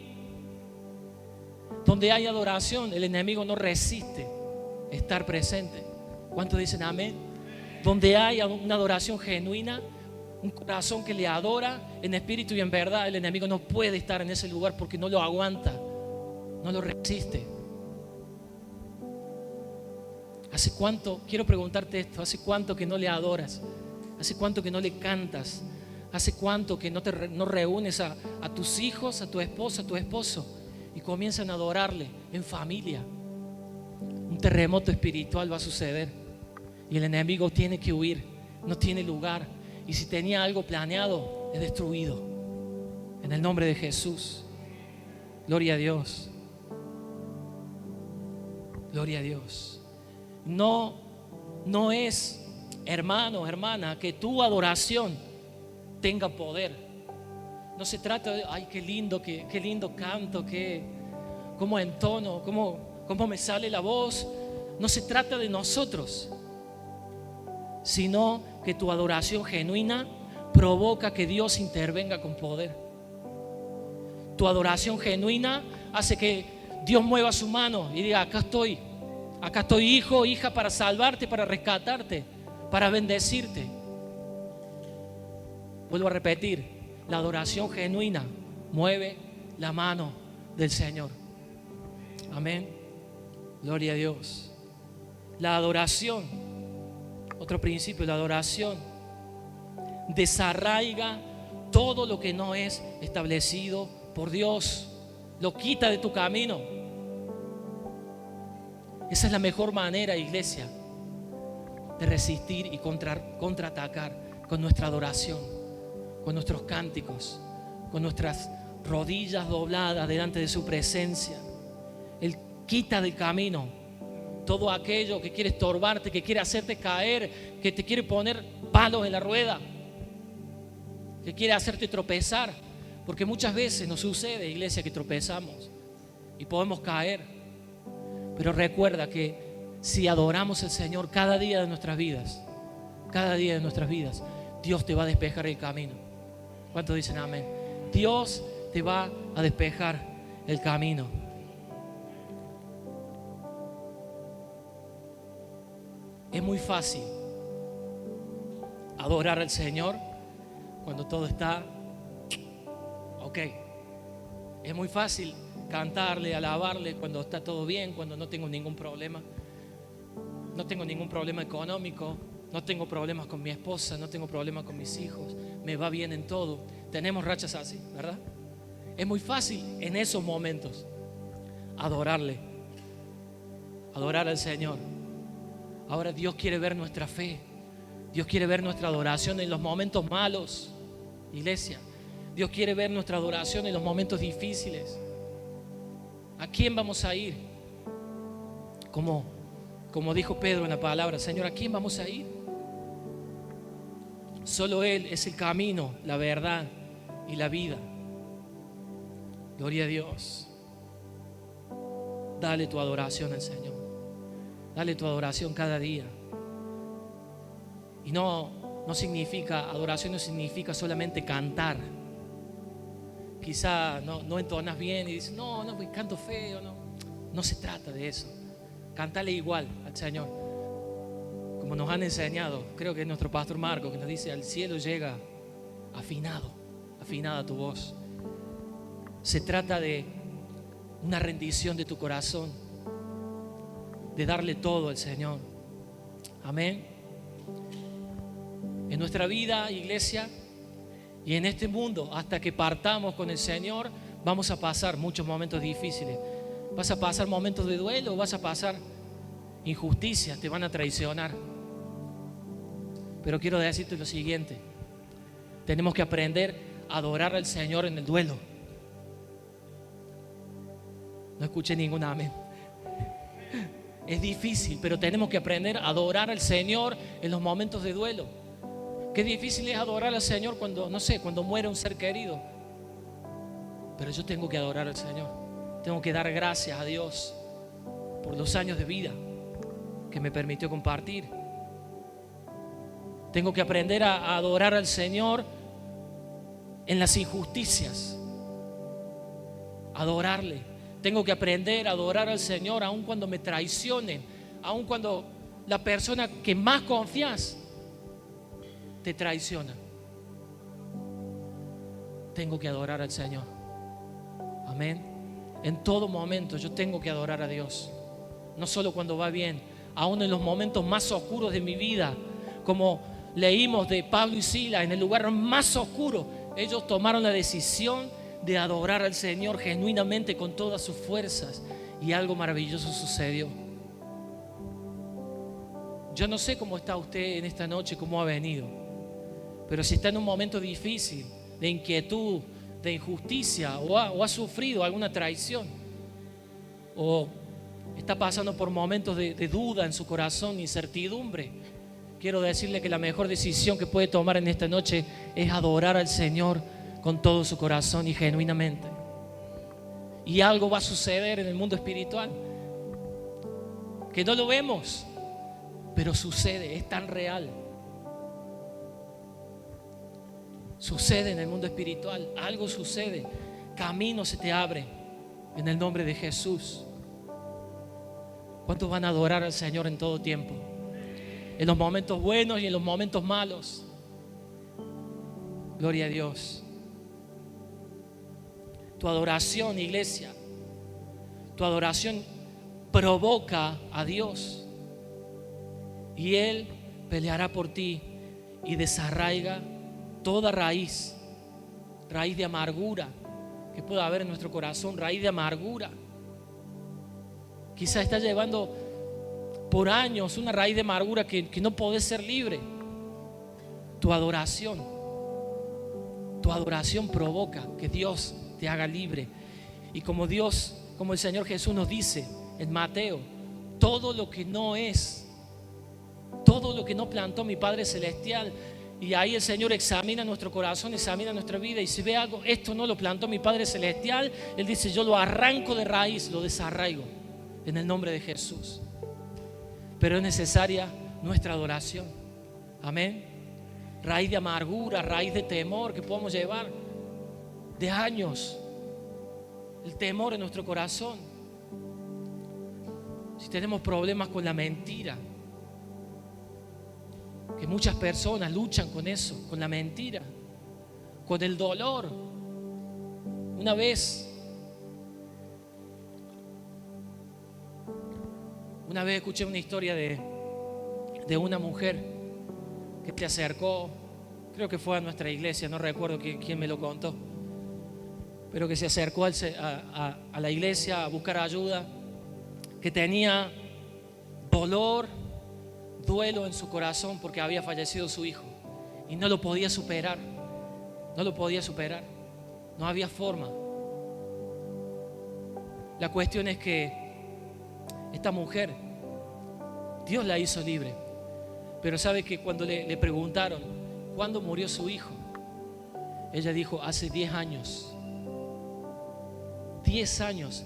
Donde hay adoración, el enemigo no resiste estar presente. ¿Cuántos dicen amén? Donde hay una adoración genuina, un corazón que le adora en espíritu y en verdad, el enemigo no puede estar en ese lugar porque no lo aguanta, no lo resiste. ¿Hace cuánto, quiero preguntarte esto, hace cuánto que no le adoras? ¿Hace cuánto que no le cantas? ¿Hace cuánto que no reúnes a tus hijos, a tu esposa, a tu esposo y comienzan a adorarle en familia? Un terremoto espiritual va a suceder y el enemigo tiene que huir, no tiene lugar. Y si tenía algo planeado, es destruido en el nombre de Jesús. Gloria a Dios. Gloria a Dios. No es, hermano, hermana, que tu adoración tenga poder. No se trata de, ay, qué lindo canto, cómo entono, cómo me sale la voz. No se trata de nosotros, sino que tu adoración genuina provoca que Dios intervenga con poder. Tu adoración genuina hace que Dios mueva su mano y diga: acá estoy, hijo, hija, para salvarte, para rescatarte, para bendecirte. Vuelvo a repetir, la adoración genuina mueve la mano del Señor. Amén. Gloria a Dios. La adoración, otro principio, la adoración desarraiga todo lo que no es establecido por Dios. Lo quita de tu camino. Esa es la mejor manera, iglesia, de resistir y contraatacar con nuestra adoración, con nuestros cánticos, con nuestras rodillas dobladas delante de su presencia. Él quita del camino todo aquello que quiere estorbarte, que quiere hacerte caer, que te quiere poner palos en la rueda, que quiere hacerte tropezar. Porque muchas veces nos sucede, iglesia, que tropezamos y podemos caer. Pero recuerda que si adoramos al Señor cada día de nuestras vidas, Dios te va a despejar el camino. ¿Cuántos dicen amén? Dios te va a despejar el camino. Es muy fácil adorar al Señor cuando todo está ok. Es muy fácil cantarle, alabarle cuando está todo bien, cuando no tengo ningún problema. No tengo ningún problema económico, no tengo problemas con mi esposa, no tengo problemas con mis hijos, me va bien en todo. Tenemos rachas así, ¿verdad? Es muy fácil en esos momentos adorarle, adorar al Señor. Ahora Dios quiere ver nuestra fe, Dios quiere ver nuestra adoración en los momentos malos, iglesia. Dios quiere ver nuestra adoración en los momentos difíciles. ¿A quién vamos a ir? Como dijo Pedro en la palabra, Señor, ¿a quién vamos a ir? Solo Él es el camino, la verdad y la vida. Gloria a Dios. Dale tu adoración al Señor. Dale tu adoración cada día. Y no significa, adoración no significa solamente cantar. Quizá no entonas bien y dices, no, pues canto feo. No se trata de eso. Cántale igual al Señor. Como nos han enseñado, creo que es nuestro pastor Marco, que nos dice: al cielo llega afinada tu voz. Se trata de una rendición de tu corazón, de darle todo al Señor. Amén. En nuestra vida, iglesia, y en este mundo, hasta que partamos con el Señor, vamos a pasar muchos momentos difíciles. Vas a pasar momentos de duelo, vas a pasar injusticias, te van a traicionar. Pero quiero decirte lo siguiente: tenemos que aprender a adorar al Señor en el duelo. No escuché ningún amén. Es difícil, pero tenemos que aprender a adorar al Señor en los momentos de duelo. Qué difícil es adorar al Señor cuando muere un ser querido. Pero yo tengo que adorar al Señor. Tengo que dar gracias a Dios por los años de vida que me permitió compartir. Tengo que aprender a adorar al Señor en las injusticias. Adorarle. Tengo que aprender a adorar al Señor aun cuando me traicionen, aun cuando la persona que más confías te traiciona. Tengo que adorar al Señor. Amén. En todo momento yo tengo que adorar a Dios. No solo cuando va bien, aún en los momentos más oscuros de mi vida. Como leímos de Pablo y Silas, en el lugar más oscuro, ellos tomaron la decisión de adorar al Señor genuinamente con todas sus fuerzas, y algo maravilloso sucedió. Yo no sé cómo está usted en esta noche, cómo ha venido, pero si está en un momento difícil, de inquietud, de injusticia, o ha sufrido alguna traición, o está pasando por momentos de duda en su corazón, incertidumbre, quiero decirle que la mejor decisión que puede tomar en esta noche es adorar al Señor con todo su corazón y genuinamente. Y algo va a suceder en el mundo espiritual que no lo vemos, pero sucede, es tan real. Sucede en el mundo espiritual, algo sucede, camino se te abre en el nombre de Jesús. ¿Cuántos van a adorar al Señor en todo tiempo? En los momentos buenos y en los momentos malos. Gloria a Dios. Tu adoración, iglesia, tu adoración provoca a Dios y Él peleará por ti y desarraiga toda raíz de amargura que pueda haber en nuestro corazón, raíz de amargura. Quizás estás llevando por años una raíz de amargura que no podés ser libre. Tu adoración provoca que Dios te haga libre. Y como el Señor Jesús nos dice en Mateo, todo lo que no es, todo lo que no plantó mi Padre Celestial. Y ahí el Señor examina nuestro corazón, examina nuestra vida, y si ve algo, esto no lo plantó mi Padre Celestial, Él dice, yo lo arranco de raíz, lo desarraigo en el nombre de Jesús. Pero es necesaria nuestra adoración. Amén. Raíz de amargura, raíz de temor que podamos llevar de años. El temor en nuestro corazón. Si tenemos problemas con la mentira, que muchas personas luchan con eso, con la mentira, con el dolor. Una vez escuché una historia de una mujer que se acercó, creo que fue a nuestra iglesia, no recuerdo quién me lo contó, pero que se acercó a la iglesia a buscar ayuda, que tenía dolor, duelo en su corazón porque había fallecido su hijo y no lo podía superar, no había forma. La cuestión es que esta mujer, Dios la hizo libre, pero sabe que cuando le preguntaron ¿cuándo murió su hijo? Ella dijo, hace 10 años. 10 años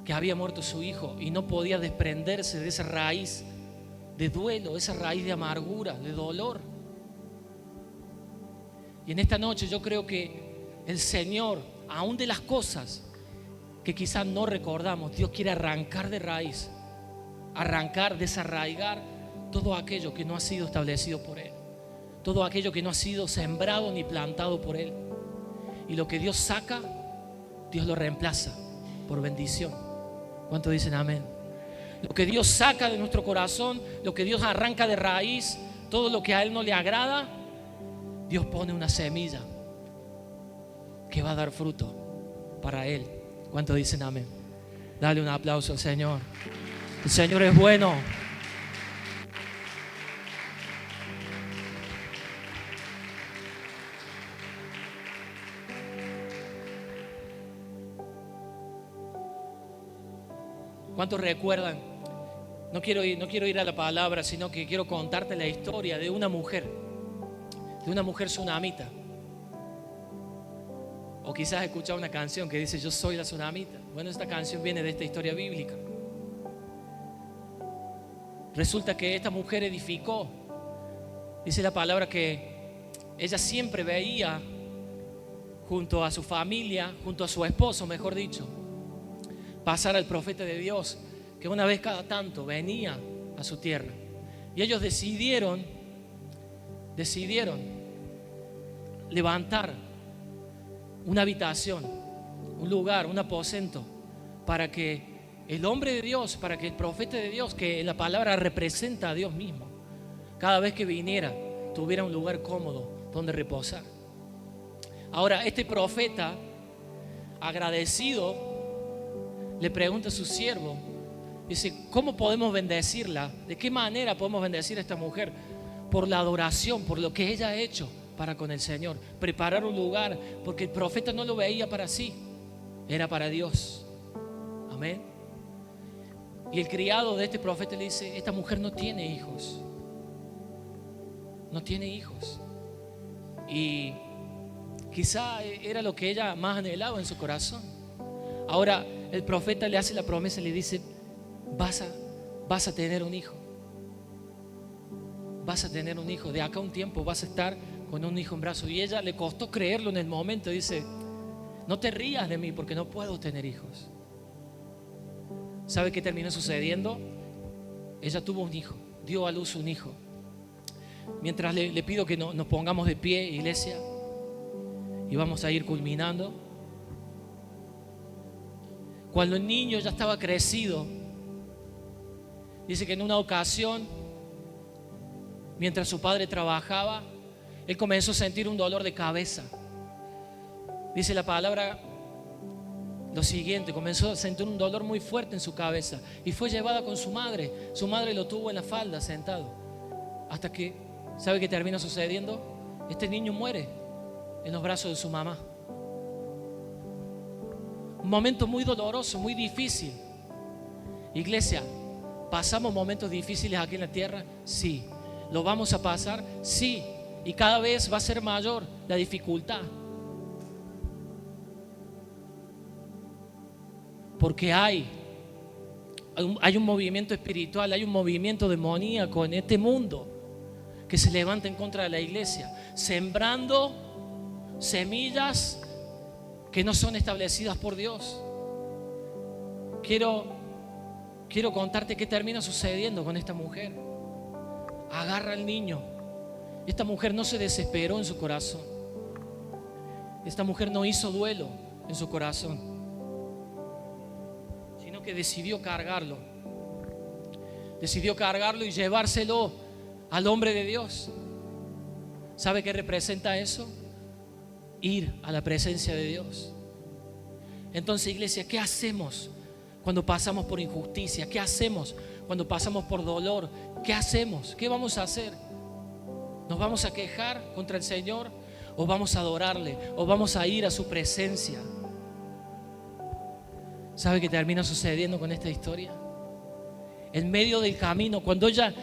que había muerto su hijo y no podía desprenderse de esa raíz de duelo, esa raíz de amargura, de dolor. Y en esta noche yo creo que el Señor, aún de las cosas que quizás no recordamos, Dios quiere arrancar de raíz, desarraigar todo aquello que no ha sido establecido por Él, todo aquello que no ha sido sembrado ni plantado por Él. Y lo que Dios saca, Dios lo reemplaza por bendición. ¿Cuántos dicen amén? Lo que Dios saca de nuestro corazón, lo que Dios arranca de raíz, todo lo que a Él no le agrada, Dios pone una semilla que va a dar fruto para Él. ¿Cuántos dicen amén? Dale un aplauso al Señor. El Señor es bueno. ¿Cuántos recuerdan? No quiero ir a la palabra, sino que quiero contarte la historia de una mujer tsunamita. O quizás has escuchado una canción que dice yo soy la tsunamita. Bueno, esta canción viene de esta historia bíblica. Resulta que esta mujer edificó. Dice la palabra que ella siempre veía junto a su familia, junto a su esposo, mejor dicho, pasar al profeta de Dios, que una vez cada tanto venía a su tierra. Y ellos decidieron levantar una habitación, un lugar, un aposento, para que el hombre de Dios, para que el profeta de Dios, que la palabra representa a Dios mismo, cada vez que viniera, tuviera un lugar cómodo donde reposar. Ahora, este profeta, agradecido, le pregunta a su siervo, dice, ¿cómo podemos bendecirla? ¿De qué manera podemos bendecir a esta mujer? Por la adoración, por lo que ella ha hecho para con el Señor, preparar un lugar, porque el profeta no lo veía para sí, era para Dios. Amén. Y el criado de este profeta le dice: esta mujer no tiene hijos. No tiene hijos. Y quizá era lo que ella más anhelaba en su corazón. Ahora el profeta le hace la promesa y le dice: vas a tener un hijo. Vas a tener un hijo. De acá a un tiempo vas a estar con un hijo en brazos. Y ella le costó creerlo en el momento. Dice: no te rías de mí porque no puedo tener hijos. ¿Sabe qué terminó sucediendo? Ella tuvo un hijo, dio a luz un hijo. Mientras le pido que nos pongamos de pie, iglesia, y vamos a ir culminando. Cuando el niño ya estaba crecido, dice que en una ocasión, mientras su padre trabajaba, él comenzó a sentir un dolor de cabeza. Dice la palabra lo siguiente: comenzó a sentir un dolor muy fuerte en su cabeza y fue llevada con su madre. Su madre lo tuvo en la falda sentado, hasta que, ¿sabe qué termina sucediendo? Este niño muere en los brazos de su mamá. Un momento muy doloroso, muy difícil. Iglesia, ¿pasamos momentos difíciles aquí en la tierra? Sí. ¿Lo vamos a pasar? Sí. Y cada vez va a ser mayor la dificultad. Porque hay un movimiento espiritual, hay un movimiento demoníaco en este mundo que se levanta en contra de la iglesia, sembrando semillas que no son establecidas por Dios. Quiero contarte qué termina sucediendo con esta mujer. Agarra al niño. Esta mujer no se desesperó en su corazón. Esta mujer no hizo duelo en su corazón, que decidió cargarlo y llevárselo al hombre de Dios. ¿Sabe qué representa eso? Ir a la presencia de Dios. Entonces, iglesia, ¿qué hacemos cuando pasamos por injusticia? ¿Qué hacemos cuando pasamos por dolor? ¿Qué hacemos? ¿Qué vamos a hacer? ¿Nos vamos a quejar contra el Señor o vamos a adorarle o vamos a ir a su presencia? ¿Sabe qué termina sucediendo con esta historia? En medio del camino, cuando ella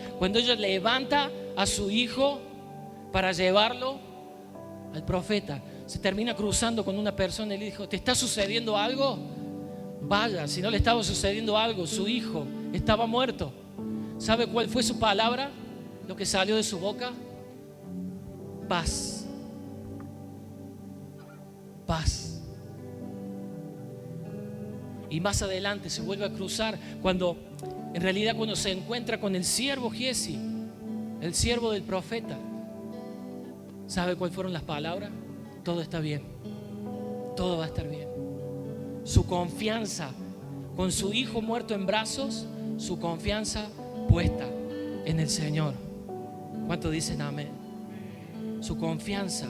levanta a su hijo para llevarlo al profeta, se termina cruzando con una persona y le dijo: ¿te está sucediendo algo? Vaya, si no le estaba sucediendo algo, su hijo estaba muerto. ¿Sabe cuál fue su palabra? Lo que salió de su boca: paz. Paz. Y más adelante se vuelve a cruzar cuando se encuentra con el siervo Giesi, el siervo del profeta. ¿Sabe cuáles fueron las palabras? Todo está bien, todo va a estar bien. Su confianza, con su hijo muerto en brazos, su confianza puesta en el Señor. ¿Cuántos dicen amén? Su confianza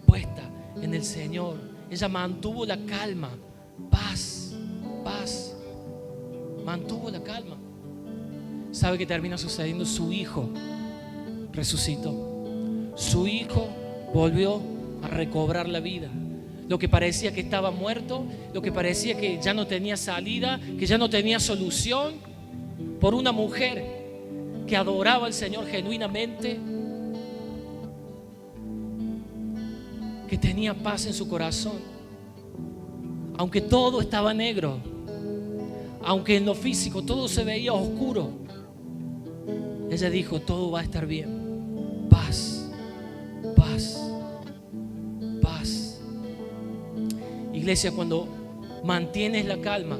puesta en el Señor. Ella mantuvo la calma, paz. Mantuvo la calma. ¿Sabe qué termina sucediendo? Su hijo resucitó. Su hijo volvió a recobrar la vida. Lo que parecía que estaba muerto, lo que parecía que ya no tenía salida, que ya no tenía solución, por una mujer que adoraba al Señor genuinamente, que tenía paz en su corazón. Aunque todo estaba negro, aunque en lo físico todo se veía oscuro, ella dijo: todo va a estar bien. Paz, paz, paz. Iglesia, cuando mantienes la calma,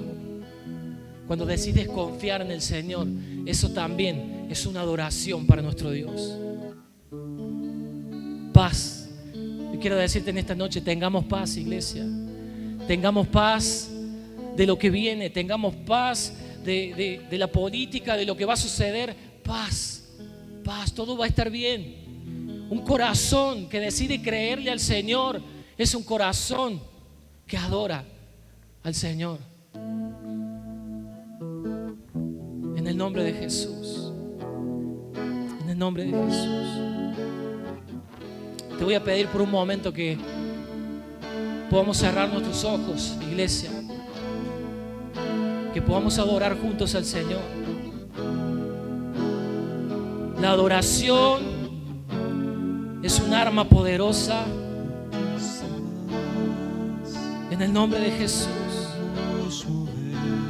cuando decides confiar en el Señor, eso también es una adoración para nuestro Dios. Paz. Yo quiero decirte en esta noche: tengamos paz, iglesia. Tengamos paz de lo que viene, tengamos paz de la política, de lo que va a suceder. Paz, paz, todo va a estar bien. Un corazón que decide creerle al Señor es un corazón que adora al Señor. En el nombre de Jesús. En el nombre de Jesús. Te voy a pedir por un momento que podamos cerrar nuestros ojos, iglesia. que podamos adorar juntos al Señor. La adoración es un arma poderosa en el nombre de Jesús.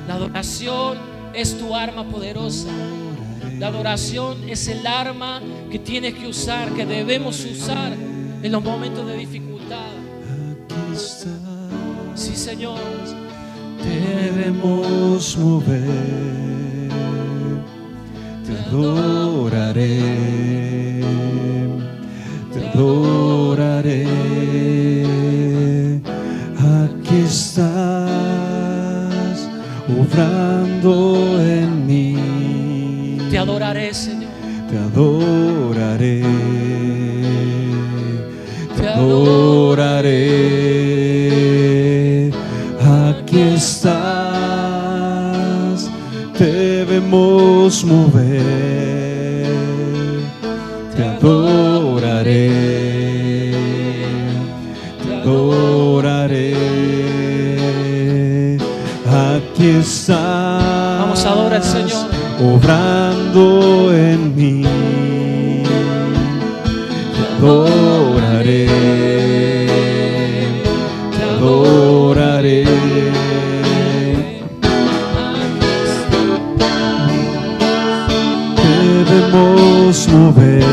La adoración es tu arma poderosa. La adoración es el arma que tienes que usar, que debemos usar en los momentos de dificultad. Sí, Señor. Debemos mover, te adoraré, te adoraré. Aquí estás obrando en mí. Te adoraré, Señor. Te adoraré, te adoraré. Aquí estás, debemos mover. Te adoraré, te adoraré. Aquí estás. Vamos, adora al Señor. Obrando en mí, te adoraré, te adoraré. Debemos mover,